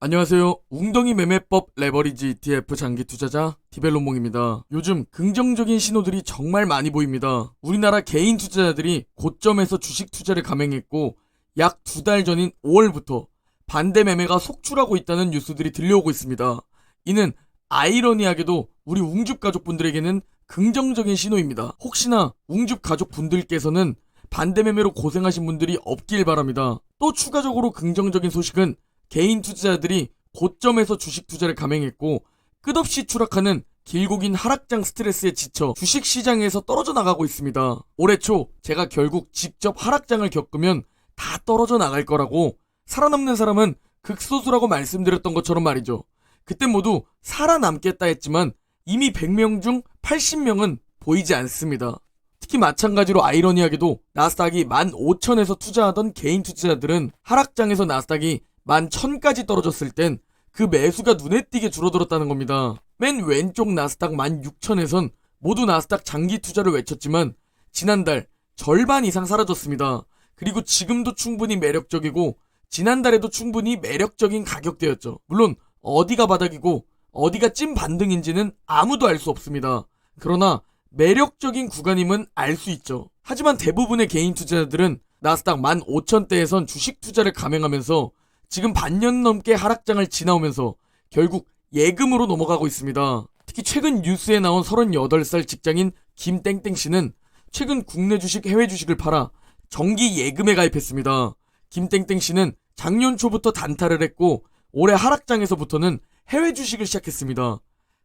안녕하세요. 웅덩이 매매법 레버리지 ETF 장기 투자자 디벨론몽입니다. 요즘 긍정적인 신호들이 정말 많이 보입니다. 우리나라 개인 투자자들이 고점에서 주식 투자를 감행했고 약 2달 전인 5월부터 반대 매매가 속출하고 있다는 뉴스들이 들려오고 있습니다. 이는 아이러니하게도 우리 웅줍 가족분들에게는 긍정적인 신호입니다. 혹시나 웅줍 가족분들께서는 반대 매매로 고생하신 분들이 없길 바랍니다. 또 추가적으로 긍정적인 소식은 개인 투자자들이 고점에서 주식 투자를 감행했고 끝없이 추락하는 길고 긴 하락장 스트레스에 지쳐 주식 시장에서 떨어져 나가고 있습니다. 올해 초 제가 결국 직접 하락장을 겪으면 다 떨어져 나갈 거라고 살아남는 사람은 극소수라고 말씀드렸던 것처럼 말이죠. 그때 모두 살아남겠다 했지만 이미 100명 중 80명은 보이지 않습니다. 특히 마찬가지로 아이러니하게도 나스닥이 15,000에서 투자하던 개인 투자자들은 하락장에서 나스닥이 11,000까지 떨어졌을 땐 그 매수가 눈에 띄게 줄어들었다는 겁니다. 맨 왼쪽 나스닥 16,000에선 모두 나스닥 장기 투자를 외쳤지만 지난달 절반 이상 사라졌습니다. 그리고 지금도 충분히 매력적이고 지난달에도 충분히 매력적인 가격대였죠. 물론 어디가 바닥이고 어디가 찐 반등인지는 아무도 알 수 없습니다. 그러나 매력적인 구간임은 알 수 있죠. 하지만 대부분의 개인 투자자들은 나스닥 15,000대에선 주식 투자를 감행하면서 지금 반년 넘게 하락장을 지나오면서 결국 예금으로 넘어가고 있습니다. 특히 최근 뉴스에 나온 38살 직장인 김땡땡씨는 최근 국내 주식, 해외 주식을 팔아 정기 예금에 가입했습니다. 김땡땡씨는 작년 초부터 단타를 했고 올해 하락장에서부터는 해외 주식을 시작했습니다.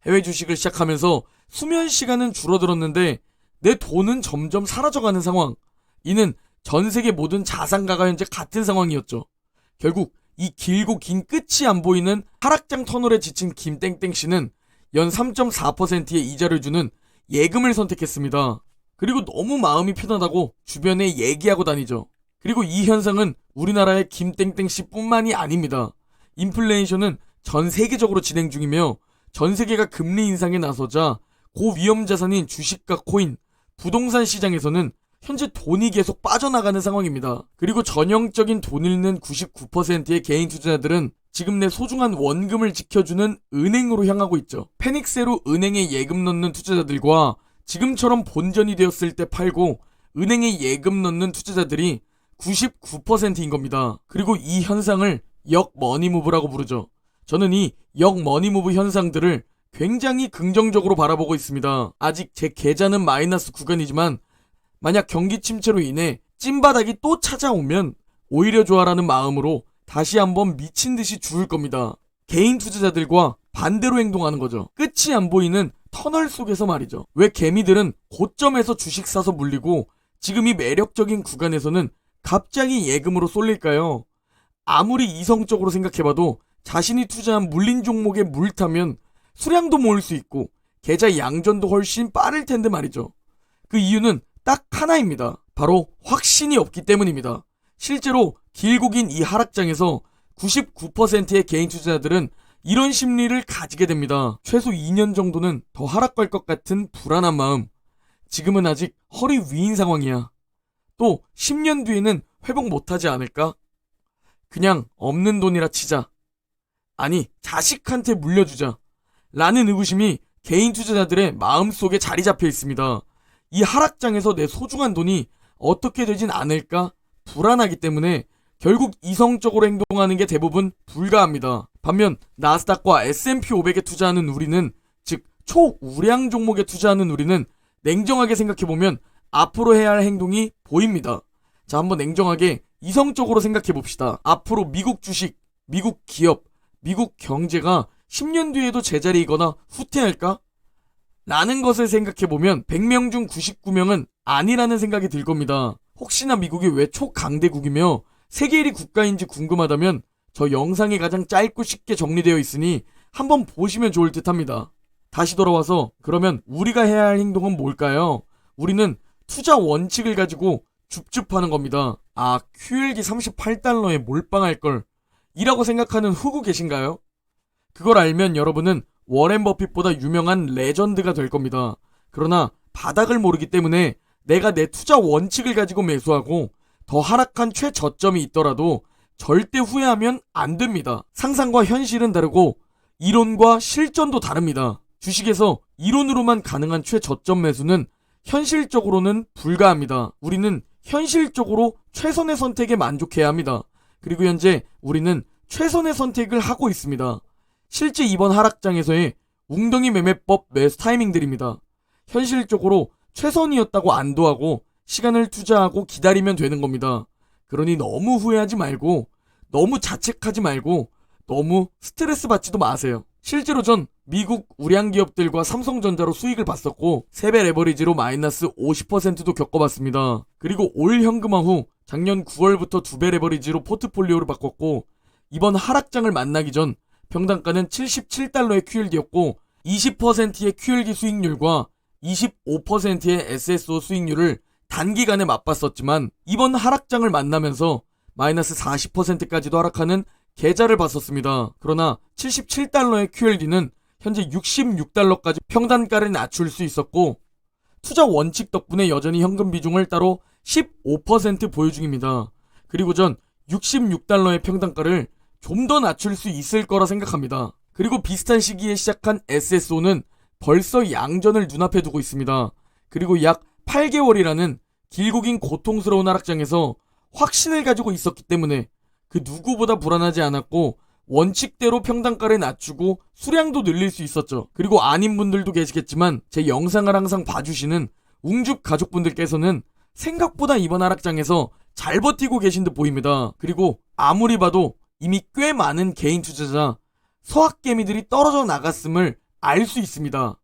해외 주식을 시작하면서 수면 시간은 줄어들었는데 내 돈은 점점 사라져가는 상황. 이는 전 세계 모든 자산가가 현재 같은 상황이었죠. 결국 이 길고 긴 끝이 안 보이는 하락장 터널에 지친 김땡땡씨는 연 3.4%의 이자를 주는 예금을 선택했습니다. 그리고 너무 마음이 편하다고 주변에 얘기하고 다니죠. 그리고 이 현상은 우리나라의 김땡땡씨 뿐만이 아닙니다. 인플레이션은 전 세계적으로 진행 중이며 전 세계가 금리 인상에 나서자 고위험 자산인 주식과 코인, 부동산 시장에서는 현재 돈이 계속 빠져나가는 상황입니다. 그리고 전형적인 돈 잃는 99%의 개인 투자자들은 지금 내 소중한 원금을 지켜주는 은행으로 향하고 있죠. 페닉스로 은행에 예금 넣는 투자자들과 지금처럼 본전이 되었을 때 팔고 은행에 예금 넣는 투자자들이 99%인 겁니다. 그리고 이 현상을 역머니무브라고 부르죠. 저는 이 역머니무브 현상들을 굉장히 긍정적으로 바라보고 있습니다. 아직 제 계좌는 마이너스 구간이지만 만약 경기 침체로 인해 찐바닥이 또 찾아오면 오히려 좋아라는 마음으로 다시 한번 미친듯이 죽을 겁니다. 개인 투자자들과 반대로 행동하는 거죠. 끝이 안 보이는 터널 속에서 말이죠. 왜 개미들은 고점에서 주식 사서 물리고 지금 이 매력적인 구간에서는 갑자기 예금으로 쏠릴까요? 아무리 이성적으로 생각해봐도 자신이 투자한 물린 종목에 물 타면 수량도 모을 수 있고 계좌 양전도 훨씬 빠를 텐데 말이죠. 그 이유는 딱 하나입니다. 바로 확신이 없기 때문입니다. 실제로 길고 긴 이 하락장에서 99%의 개인 투자자들은 이런 심리를 가지게 됩니다. 최소 2년 정도는 더 하락할 것 같은 불안한 마음. 지금은 아직 허리 위인 상황이야. 또 10년 뒤에는 회복 못하지 않을까? 그냥 없는 돈이라 치자. 아니, 자식한테 물려주자. 라는 의구심이 개인 투자자들의 마음속에 자리 잡혀 있습니다. 이 하락장에서 내 소중한 돈이 어떻게 되진 않을까 불안하기 때문에 결국 이성적으로 행동하는 게 대부분 불가합니다. 반면 나스닥과 S&P 500에 투자하는 우리는, 즉 초우량 종목에 투자하는 우리는 냉정하게 생각해보면 앞으로 해야 할 행동이 보입니다. 자, 한번 냉정하게 이성적으로 생각해봅시다. 앞으로 미국 주식, 미국 기업, 미국 경제가 10년 뒤에도 제자리이거나 후퇴할까? 라는 것을 생각해보면 100명 중 99명은 아니라는 생각이 들 겁니다. 혹시나 미국이 왜 초강대국이며 세계 1위 국가인지 궁금하다면 저 영상이 가장 짧고 쉽게 정리되어 있으니 한번 보시면 좋을 듯 합니다. 다시 돌아와서 그러면 우리가 해야 할 행동은 뭘까요? 우리는 투자 원칙을 가지고 줍줍하는 겁니다. 아, QL기 38달러에 몰빵할 걸 이라고 생각하는 후구 계신가요? 그걸 알면 여러분은 워렌 버핏보다 유명한 레전드가 될 겁니다. 그러나 바닥을 모르기 때문에 내가 내 투자 원칙을 가지고 매수하고 더 하락한 최저점이 있더라도 절대 후회하면 안 됩니다. 상상과 현실은 다르고 이론과 실전도 다릅니다. 주식에서 이론으로만 가능한 최저점 매수는 현실적으로는 불가합니다. 우리는 현실적으로 최선의 선택에 만족해야 합니다. 그리고 현재 우리는 최선의 선택을 하고 있습니다. 실제 이번 하락장에서의 웅덩이 매매법 매수 타이밍들입니다. 현실적으로 최선이었다고 안도하고 시간을 투자하고 기다리면 되는 겁니다. 그러니 너무 후회하지 말고 너무 자책하지 말고 너무 스트레스 받지도 마세요. 실제로 전 미국 우량 기업들과 삼성전자로 수익을 봤었고 3배 레버리지로 마이너스 50%도 겪어봤습니다. 그리고 올 현금화 후 작년 9월부터 2배 레버리지로 포트폴리오를 바꿨고 이번 하락장을 만나기 전 평단가는 77달러의 QLD였고 20%의 QLD 수익률과 25%의 SSO 수익률을 단기간에 맛봤었지만 이번 하락장을 만나면서 마이너스 40%까지도 하락하는 계좌를 봤었습니다. 그러나 77달러의 QLD는 현재 66달러까지 평단가를 낮출 수 있었고 투자 원칙 덕분에 여전히 현금 비중을 따로 15% 보유 중입니다. 그리고 전 66달러의 평단가를 좀 더 낮출 수 있을 거라 생각합니다. 그리고 비슷한 시기에 시작한 SSO는 벌써 양전을 눈앞에 두고 있습니다. 그리고 약 8개월이라는 길고 긴 고통스러운 하락장에서 확신을 가지고 있었기 때문에 그 누구보다 불안하지 않았고 원칙대로 평단가를 낮추고 수량도 늘릴 수 있었죠. 그리고 아닌 분들도 계시겠지만 제 영상을 항상 봐주시는 웅줍 가족분들께서는 생각보다 이번 하락장에서 잘 버티고 계신 듯 보입니다. 그리고 아무리 봐도 이미 꽤 많은 개인 투자자 서학개미들이 떨어져 나갔음을 알 수 있습니다.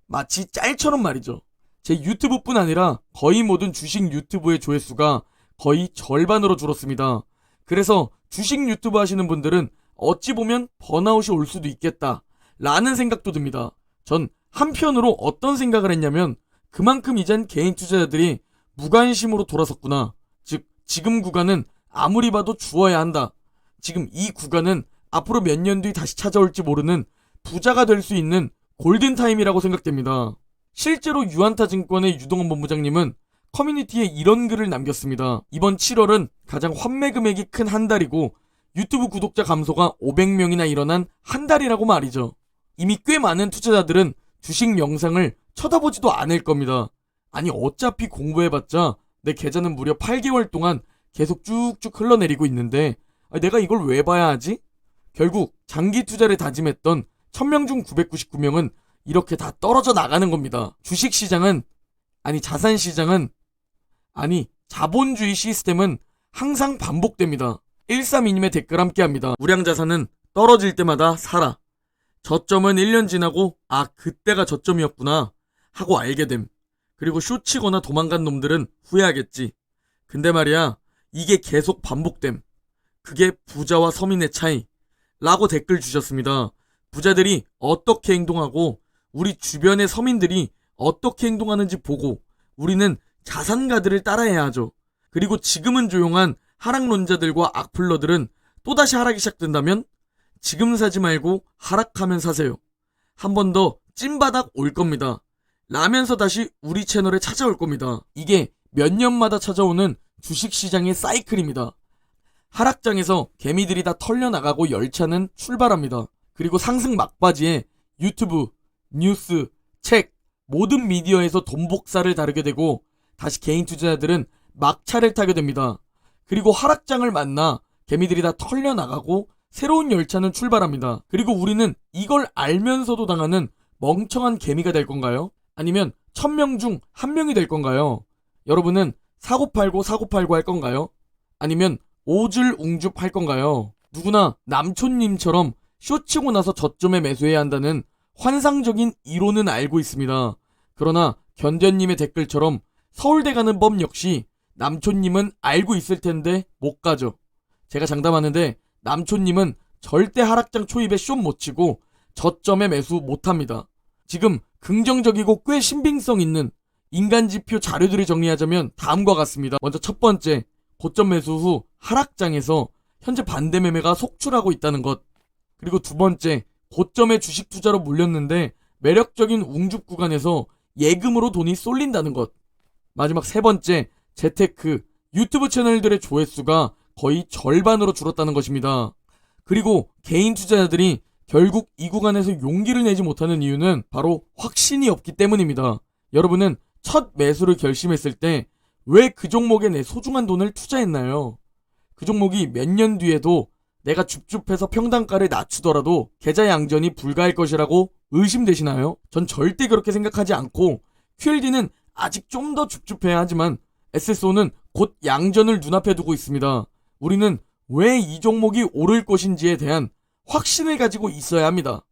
마치 짤처럼 말이죠. 제 유튜브뿐 아니라 거의 모든 주식 유튜브의 조회수가 거의 절반으로 줄었습니다. 그래서 주식 유튜브 하시는 분들은 어찌 보면 번아웃이 올 수도 있겠다 라는 생각도 듭니다. 전 한편으로 어떤 생각을 했냐면 그만큼 이젠 개인 투자자들이 무관심으로 돌아섰구나. 즉 지금 구간은 아무리 봐도 주어야 한다. 지금 이 구간은 앞으로 몇 년 뒤 다시 찾아올지 모르는 부자가 될 수 있는 골든타임이라고 생각됩니다. 실제로 유한타증권의 유동원 본부장님은 커뮤니티에 이런 글을 남겼습니다. 이번 7월은 가장 환매 금액이 큰 한 달이고 유튜브 구독자 감소가 500명이나 일어난 한 달이라고 말이죠. 이미 꽤 많은 투자자들은 주식 영상을 쳐다보지도 않을 겁니다. 아니 어차피 공부해봤자 내 계좌는 무려 8개월 동안 계속 쭉쭉 흘러내리고 있는데 내가 이걸 왜 봐야 하지? 결국 장기 투자를 다짐했던 1000명 중 999명은 이렇게 다 떨어져 나가는 겁니다. 주식시장은 자산시장은 자본주의 시스템은 항상 반복됩니다. 132님의 댓글 함께합니다. 우량자산은 떨어질 때마다 사라. 저점은 1년 지나고 그때가 저점이었구나 하고 알게 됨. 그리고 쇼치거나 도망간 놈들은 후회하겠지. 근데 말이야 이게 계속 반복됨. 그게 부자와 서민의 차이 라고 댓글 주셨습니다. 부자들이 어떻게 행동하고 우리 주변의 서민들이 어떻게 행동하는지 보고 우리는 자산가들을 따라해야 하죠. 그리고 지금은 조용한 하락론자들과 악플러들은 또다시 하락이 시작된다면 지금 사지 말고 하락하면 사세요. 한 번 더 찐바닥 올 겁니다. 라면서 다시 우리 채널에 찾아올 겁니다. 이게 몇 년마다 찾아오는 주식시장의 사이클입니다. 하락장에서 개미들이 다 털려나가고 열차는 출발합니다. 그리고 상승 막바지에 유튜브, 뉴스, 책, 모든 미디어에서 돈 복사를 다루게 되고 다시 개인 투자자들은 막차를 타게 됩니다. 그리고 하락장을 만나 개미들이 다 털려나가고 새로운 열차는 출발합니다. 그리고 우리는 이걸 알면서도 당하는 멍청한 개미가 될 건가요? 아니면 1000명 중 1명이 될 건가요? 여러분은 사고팔고 할 건가요? 아니면 오줄 웅줍 할 건가요? 누구나 남촌님처럼 쇼치고 나서 저점에 매수해야 한다는 환상적인 이론은 알고 있습니다. 그러나 견뎌님의 댓글처럼 서울대 가는 법 역시 남촌님은 알고 있을 텐데 못 가죠. 제가 장담하는데 남촌님은 절대 하락장 초입에 숏 못 치고 저점에 매수 못 합니다. 지금 긍정적이고 꽤 신빙성 있는 인간지표 자료들을 정리하자면 다음과 같습니다. 먼저 첫 번째, 고점 매수 후 하락장에서 현재 반대 매매가 속출하고 있다는 것. 그리고 두 번째, 고점에 주식 투자로 몰렸는데 매력적인 웅줍 구간에서 예금으로 돈이 쏠린다는 것. 마지막 세 번째, 재테크, 유튜브 채널들의 조회수가 거의 절반으로 줄었다는 것입니다. 그리고 개인 투자자들이 결국 이 구간에서 용기를 내지 못하는 이유는 바로 확신이 없기 때문입니다. 여러분은 첫 매수를 결심했을 때 왜 그 종목에 내 소중한 돈을 투자했나요? 그 종목이 몇 년 뒤에도 내가 줍줍해서 평단가를 낮추더라도 계좌 양전이 불가할 것이라고 의심되시나요? 전 절대 그렇게 생각하지 않고 QLD는 아직 좀 더 줍줍해야 하지만 SSO는 곧 양전을 눈앞에 두고 있습니다. 우리는 왜 이 종목이 오를 것인지에 대한 확신을 가지고 있어야 합니다.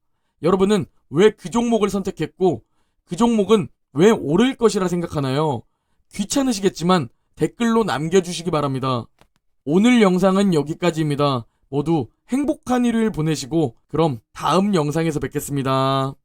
여러분은 왜 그 종목을 선택했고 그 종목은 왜 오를 것이라 생각하나요? 귀찮으시겠지만 댓글로 남겨주시기 바랍니다. 오늘 영상은 여기까지입니다. 모두 행복한 일요일 보내시고 그럼 다음 영상에서 뵙겠습니다.